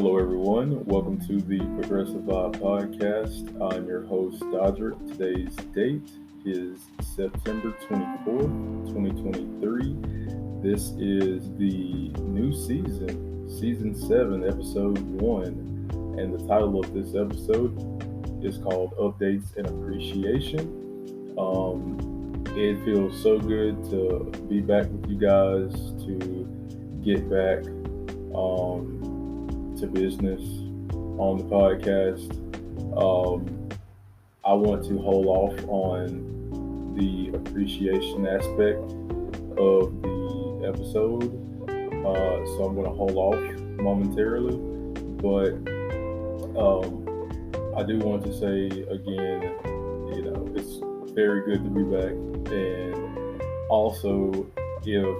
Hello, everyone. Welcome to the Progressive Vibe Podcast. I'm your host, Dodrick. Today's date is September 24th, 2023. This is the new season 7, episode 1. And the title of this episode is called Updates and Appreciation. It feels so good to be back with you guys, to get back to business on the podcast. I want to hold off on the appreciation aspect of the episode, so I'm going to hold off momentarily, but I do want to say again, it's very good to be back, and also if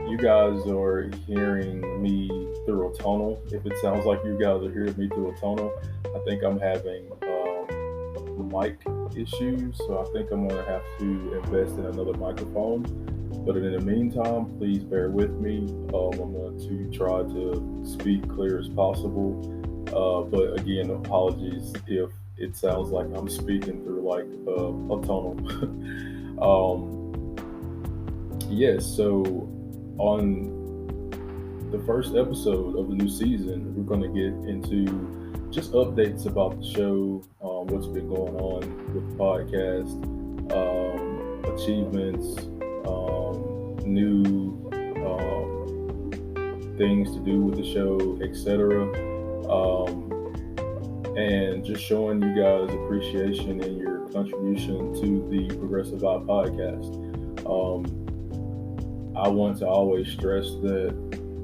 you guys are hearing me through a tunnel, if it sounds like you guys are hearing me through a tunnel, I think I'm having mic issues, so I think I'm going to have to invest in another microphone. But in the meantime, please bear with me. I'm going to try to speak clear as possible. But again, apologies if it sounds like I'm speaking through like a tunnel. So on the first episode of the new season, we're going to get into just updates about the show, what's been going on with the podcast, achievements, new things to do with the show, etc. And just showing you guys appreciation and your contribution to the Progressive Vibe podcast. I want to always stress that,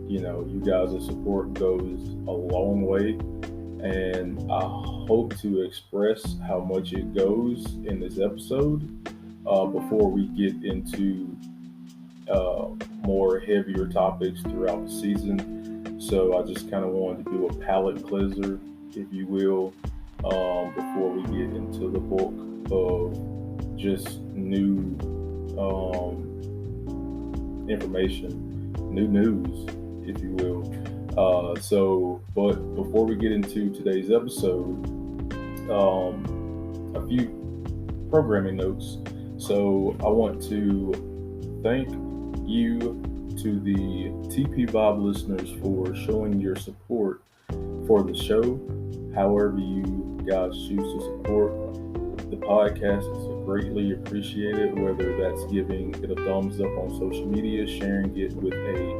you guys' support goes a long way, and I hope to express how much it goes in this episode before we get into more heavier topics throughout the season. So I just kind of wanted to do a palate cleanser, if you will, before we get into the bulk of just new information, new news, if you will. But before we get into today's episode, a few programming notes. So I want to thank you to the TP Vibe listeners for showing your support for the show. However you guys choose to support the podcast is greatly appreciated, whether that's giving it a thumbs up on social media, sharing it with a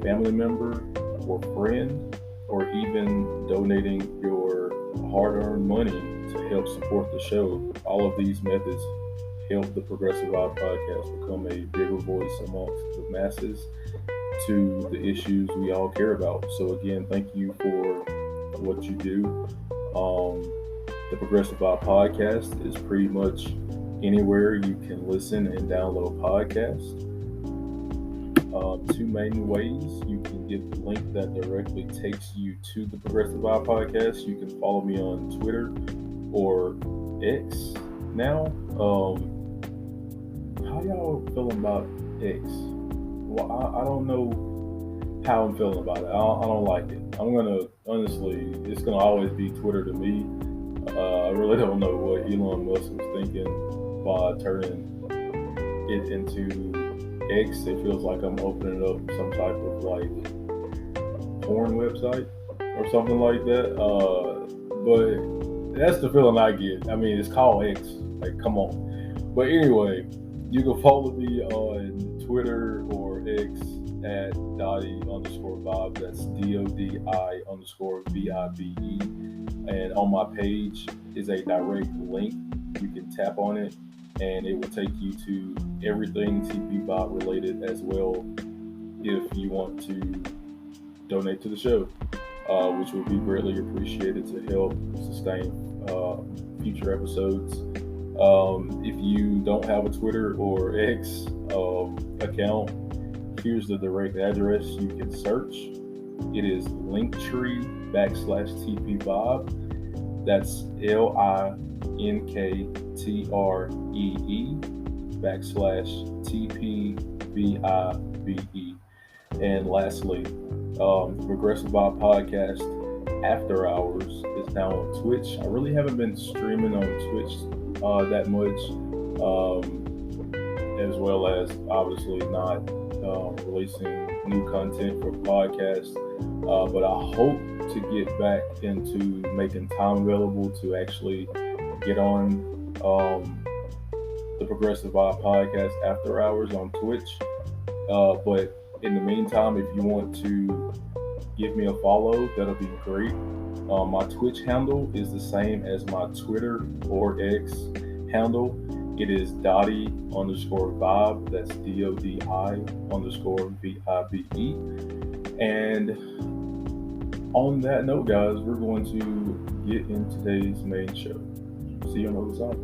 family member or friend, or even donating your hard-earned money to help support the show. All of these methods help the Progressive Vibe podcast become a bigger voice amongst the masses to the issues we all care about. So again, thank you for what you do. The Progressive Vibe podcast is pretty much anywhere you can listen and download podcasts. Two main ways you can get the link that directly takes you to the Progressive Vibe podcast. You can follow me on Twitter or X now. How y'all feeling about X? Well, I don't know how I'm feeling about it. I don't like it. Honestly, it's gonna always be Twitter to me. I really don't know what Elon Musk was thinking by turning it into X. It feels like I'm opening up some type of like porn website or something like that. But that's the feeling I get. I mean, it's called X. Like, come on. But anyway, you can follow me on Twitter or X at Dottie_Vibe. That's DODI_VIBE. And on my page is a direct link. You can tap on it, and it will take you to everything TP Vibe related as well, if you want to donate to the show, which would be greatly appreciated to help sustain future episodes. If you don't have a Twitter or X account, here's the direct address you can search. It is Linktree/TP Vibe. That's LINKTREE /TPVIBE. And lastly, The Progressive Vibe Podcast After Hours is now on Twitch. I really haven't been streaming on Twitch that much, as well as obviously not releasing new content for podcasts. But I hope to get back into making time available to actually get on the Progressive Vibe Podcast After Hours on Twitch. But in the meantime, if you want to give me a follow, that'll be great. My Twitch handle is the same as my Twitter or X handle. It is Dottie_Vibe. That's DODI_VIBE. And on that note, guys, we're going to get in today's main show. See you on the other side.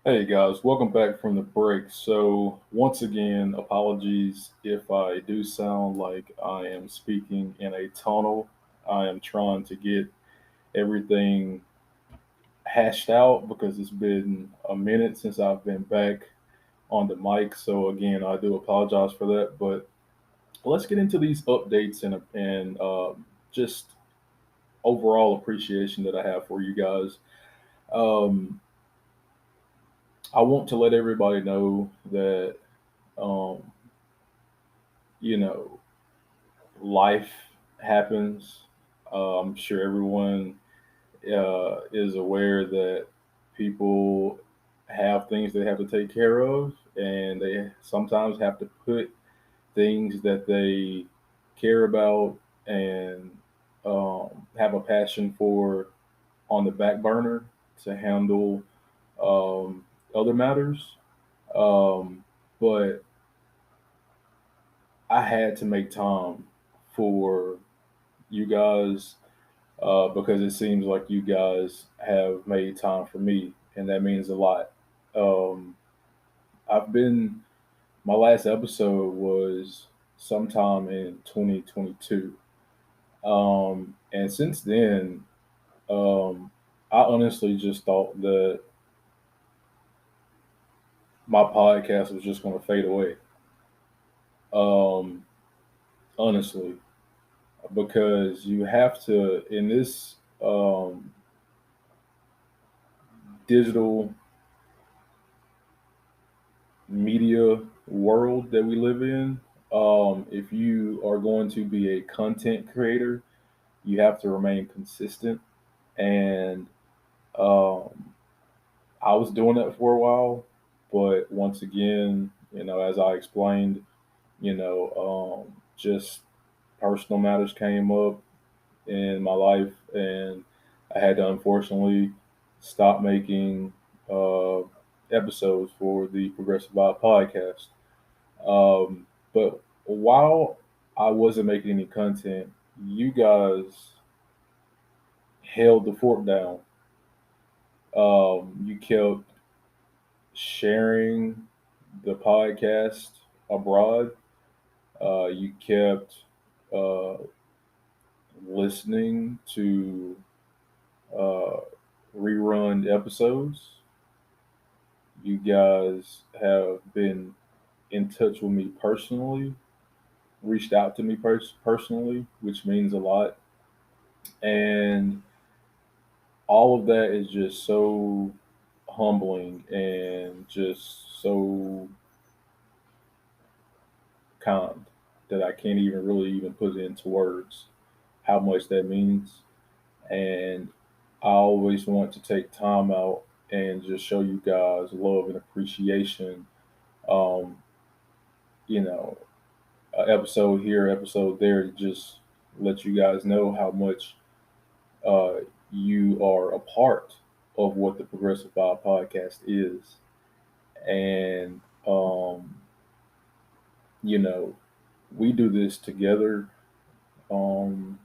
Hey guys, welcome back from the break. So, once again, apologies if I do sound like I am speaking in a tunnel. I am trying to get everything hashed out because it's been a minute since I've been back on the mic. So, again, I do apologize for that. But let's get into these updates and just overall appreciation that I have for you guys. Um, I want to let everybody know that um, you know, life happens. I'm sure everyone is aware that people have things they have to take care of, and they sometimes have to put things that they care about and have a passion for on the back burner to handle um, other matters. Um, but I had to make time for you guys because it seems like you guys have made time for me, and that means a lot. Um, I've been, my last episode was sometime in 2022. And since then, I honestly just thought that my podcast was just going to fade away. Um, Honestly, because you have to, in this digital media world that we live in, if you are going to be a content creator, you have to remain consistent. And um, I was doing that for a while, but once again, as I explained, just personal matters came up in my life, and I had to unfortunately stop making uh, episodes for the Progressive Vibe podcast. But while I wasn't making any content, you guys held the fort down. You kept sharing the podcast abroad. You kept uh, listening to uh, rerun episodes. You guys have been in touch with me personally, reached out to me personally, which means a lot. And all of that is just so humbling and just so kind that I can't even really even put it into words how much that means. And I always want to take time out and just show you guys love and appreciation. Um, you know, episode here, episode there, to just let you guys know how much uh, you are a part of what the Progressive Vibe podcast is. And, you know, we do this together. Um,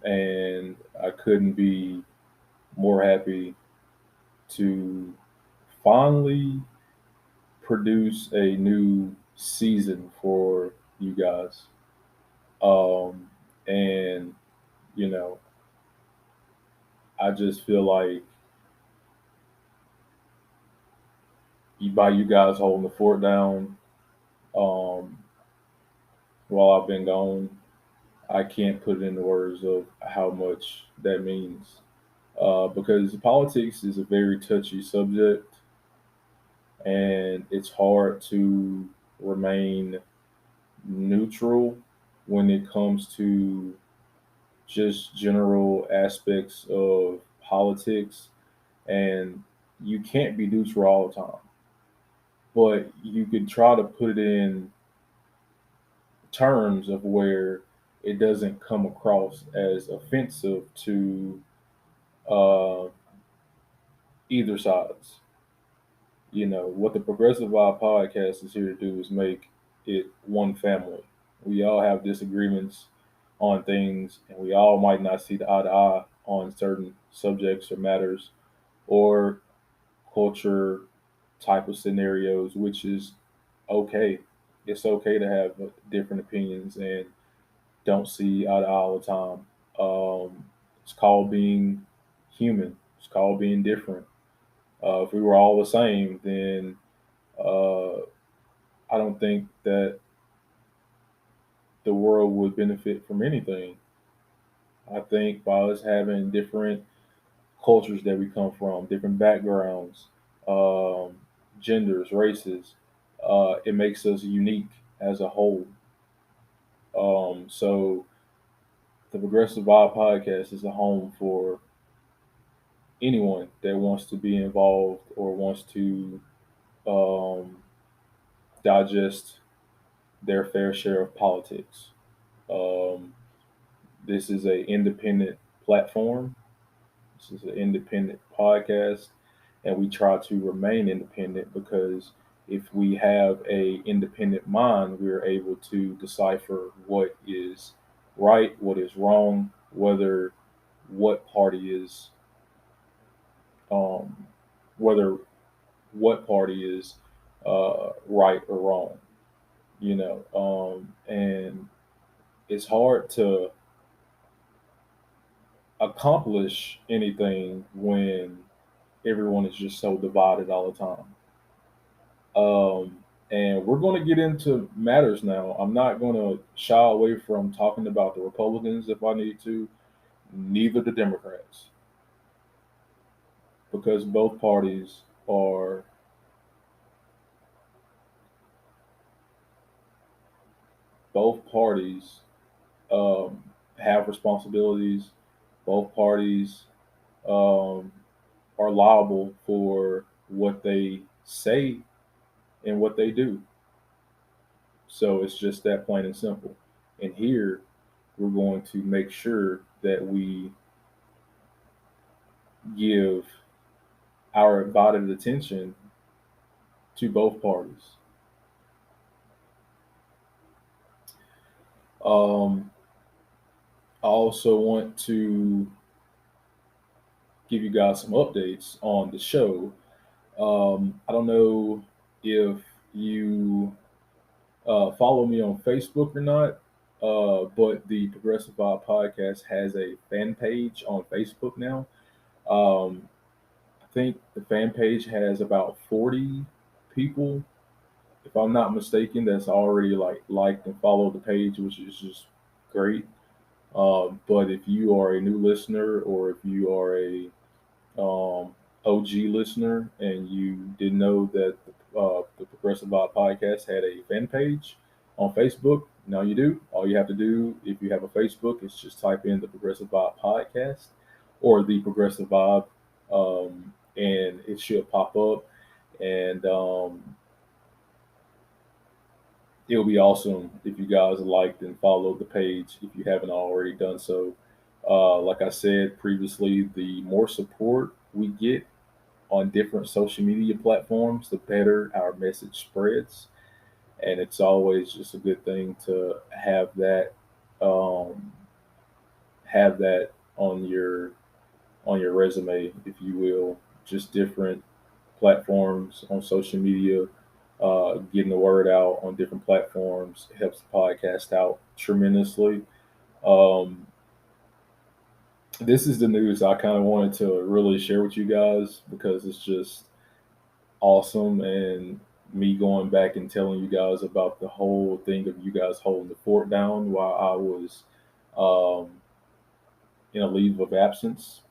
and I couldn't be more happy to finally produce a new season for you guys. And, you know, I just feel like by you guys holding the fort down um, while I've been gone, I can't put it into words of how much that means. Because politics is a very touchy subject, and it's hard to remain neutral when it comes to just general aspects of politics. And you can't be neutral all the time, but you can try to put it in terms of where it doesn't come across as offensive to uh, either sides. What the Progressive Vibe podcast is here to do is make it one family. We all have disagreements on things, and we all might not see the eye to eye on certain subjects or matters or culture type of scenarios, which is okay. It's okay to have different opinions and don't see eye to eye all the time. It's called being human. It's called being different. If we were all the same, then uh, I don't think that the world would benefit from anything. I think by us having different cultures that we come from, different backgrounds, um, genders, races, it makes us unique as a whole. So the Progressive Vibe podcast is a home for anyone that wants to be involved or wants to um, digest their fair share of politics. Um, this is an independent platform. This is an independent podcast, and we try to remain independent because if we have a independent mind, we're able to decipher what is right, what is wrong, whether what party is um, whether what party is right or wrong. And it's hard to accomplish anything when everyone is just so divided all the time. And we're going to get into matters now. I'm not going to shy away from talking about the Republicans if I need to, neither the Democrats, because are both parties um, have responsibilities. Both parties um, are liable for what they say and what they do. So it's just that plain and simple. And here we're going to make sure that we give our undivided attention to both parties. Um, I also want to give you guys some updates on the show. I don't know if you follow me on Facebook or not, but the Progressive Vibe Podcast has a fan page on Facebook now. Um, I think the fan page has about 40 people, if I'm not mistaken, that's already liked and followed the page, which is just great. But if you are a new listener or if you are a OG listener and you didn't know that the Progressive Vibe Podcast had a fan page on Facebook, now you do. All you have to do, if you have a Facebook, is just type in the Progressive Vibe Podcast or the Progressive Vibe, and it should pop up. And it'll be awesome if you guys liked and followed the page if you haven't already done so. Like I said previously, the more support we get on different social media platforms, the better our message spreads. And it's always just a good thing to um, have that on your resume, if you will. Just different platforms on social media, getting the word out on different platforms helps the podcast out tremendously. Um, this is the news I kind of wanted to really share with you guys because it's just awesome, and me going back and telling you guys about the whole thing of you guys holding the fort down while I was um, in a leave of absence.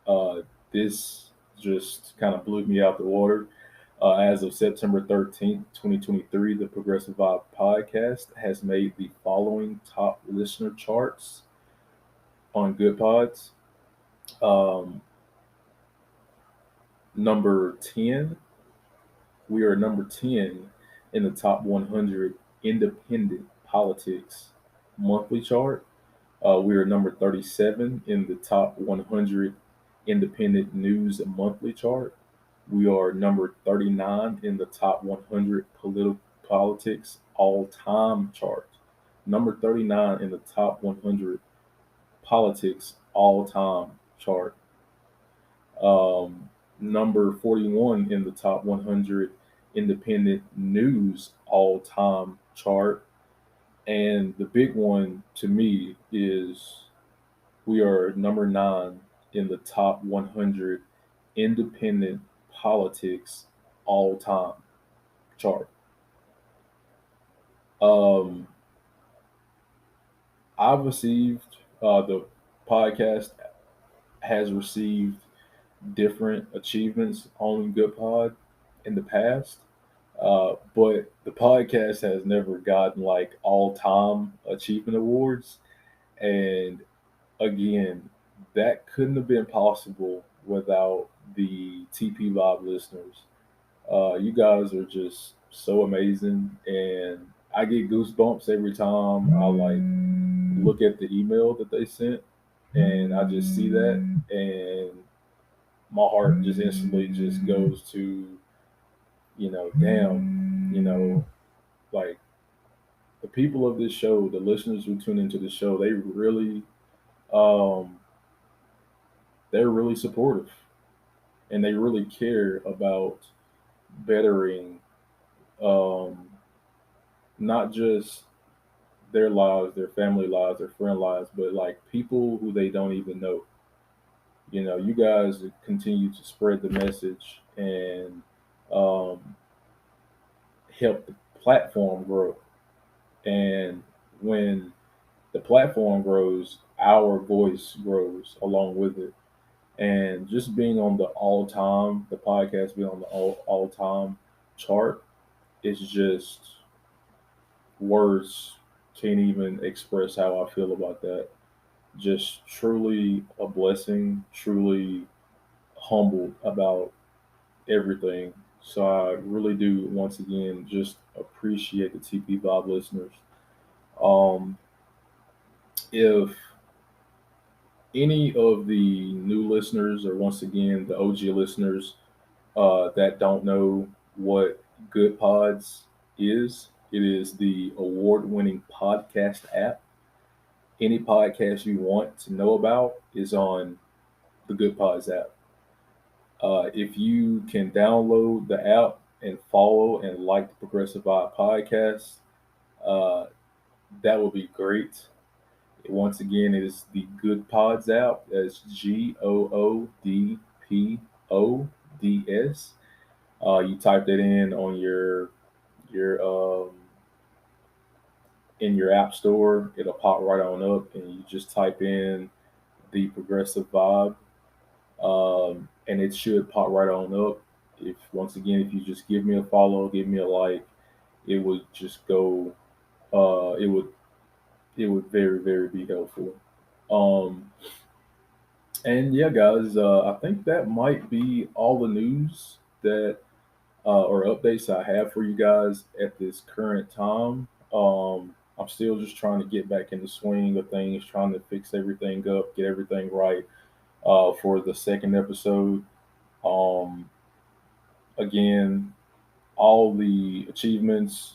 Uh, this just kind of blew me out the water. As of September 13th, 2023, the Progressive Vibe podcast has made the following top listener charts on Good Pods. Um, number 10, we are number 10 in the top 100 independent politics monthly chart. We are number 37 in the top 100 independent news monthly chart. We are number 39 in the top 100 politics all time chart. Number 39 in the top 100 politics all time chart. Number 41 in the top 100 independent news all time chart. And the big one to me is we are number 9 in the top 100 independent politics all time chart. Um, I've received, the podcast has received different achievements on Good Pod in the past. But the podcast has never gotten like all time achievement awards. And again, that couldn't have been possible without the TP Vibe listeners. You guys are just so amazing, and I get goosebumps every time I like look at the email that they sent, and I just see that, and my heart just instantly just goes to, damn, like the people of this show, the listeners who tune into the show, um, they're really supportive, and they really care about bettering, um, not just their lives, their family lives, their friend lives, but like people who they don't even know. You guys continue to spread the message and um, help the platform grow. And when the platform grows, our voice grows along with it. And just being on the podcast being on the all time chart is just words can't even express how I feel about that. Just truly a blessing, truly humbled about everything. So I really do once again just appreciate the TP Vibe listeners. Um, if any of the new listeners, or once again the OG listeners, that don't know what Good Pods is, it is the award-winning podcast app. Any podcast you want to know about is on the Good Pods app. If you can download the app and follow and like the Progressive Vibe podcast, uh, that would be great. Once again, it is the Good Pods app. That's GOODPODS. You type that in on your in your app store. It'll pop right on up, and you just type in the Progressive Vibe, and it should pop right on up. If once again, if you just give me a follow, give me a like, it would just go. It would very very be helpful. Um, and yeah, guys, I think that might be all the news that or updates I have for you guys at this current time. I'm still just trying to get back in the swing of things, trying to fix everything up, get everything right for the second episode. Um, again, all the achievements